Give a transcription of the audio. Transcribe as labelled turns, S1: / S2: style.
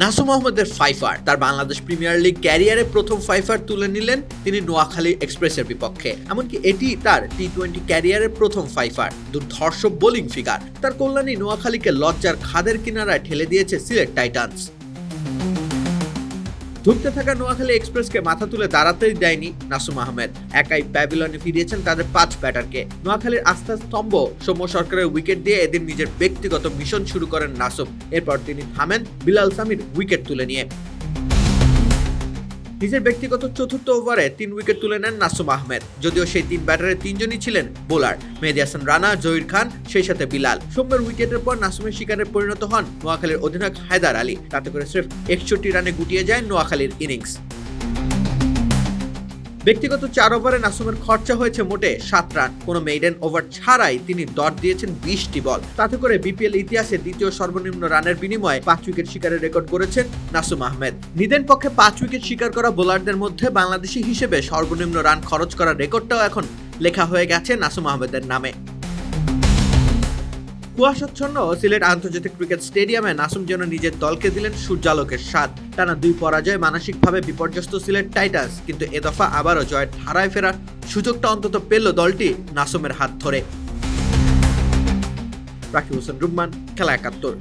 S1: নাসুম আহমেদের ফাইফার তার Bangladesh premier league ক্যারিয়ারে প্রথম ফাইফার তুলে নিলেন তিনি নোয়াখালী এক্সপ্রেসের বিপক্ষে। এমনকি এটি তার টি-20 ক্যারিয়ারের প্রথম ফাইফার। দুর্ধর্ষ বোলিং ফিগার, তার কল্যাণী নোয়াখালীকে লজ্জার খাদের কিনারায় ঠেলে দিয়েছে সিলেট টাইটান্স। ধুঁকতে থাকা নোয়াখালী এক্সপ্রেসকে মাথা তুলে দাঁড়াতেই দেয়নি নাসুম আহমেদ। একাই প্যাভিলনে ফিরিয়েছেন তাদের 5 ব্যাটারকে। নোয়াখালীর আস্থার স্তম্ভ সৌম্য সরকারের উইকেট দিয়ে এদিন নিজের ব্যক্তিগত মিশন শুরু করেন নাসুম। এরপর তিনি থামেন বিলাল সামির উইকেট তুলে নিয়ে। নিজের ব্যক্তিগত চতুর্থ ওভারে 3 উইকেট তুলে নেন নাসুম আহমেদ। যদিও সেই 3 ব্যাটারে 3 জনই ছিলেন বোলার, মেহেদী হাসান রানা, জহির খান, সেই সাথে বিলাল। সৌম্যের উইকেটের পর নাসুমের শিকারে পরিণত হন নোয়াখালীর অধিনায়ক হায়দার আলী। তাতে করে স্রেফ 61 রানে গুটিয়ে যায় নোয়াখালীর ইনিংস। ব্যক্তিগত 4 ওভারে নাসুমের খরচা হয়েছে মোটে 7 রান। কোনো মেইডেন ওভার ছাড়াই তিনি ডট দিয়েছেন 20টি বল। তাতে করে বিপিএল ইতিহাসে দ্বিতীয় সর্বনিম্ন রানের বিনিময়ে 5 উইকেট শিকারের রেকর্ড করেছেন নাসুম আহমেদ। নিদেন পক্ষে 5 উইকেট শিকার করা বোলারদের মধ্যে বাংলাদেশি হিসেবে সর্বনিম্ন রান খরচ করার রেকর্ডটাও এখন লেখা হয়ে গেছে নাসুম আহমেদের নামে। কুয়াশাচ্ছন্ন সিলেট আন্তর্জাতিক ক্রিকেট স্টেডিয়ামে নাসুম যেন নিজের দলকে দিলেন সূর্যালোকের স্বাদ। টানা 2 পরাজয়ে মানসিকভাবে বিপর্যস্ত সিলেট টাইটান্স, কিন্তু এ দফা আবারও জয়ের ধারায় ফেরার সুযোগটা অন্তত পেল দলটি নাসুমের হাত ধরে। রাকিব হোসেন রুম্মান, খেলা 71।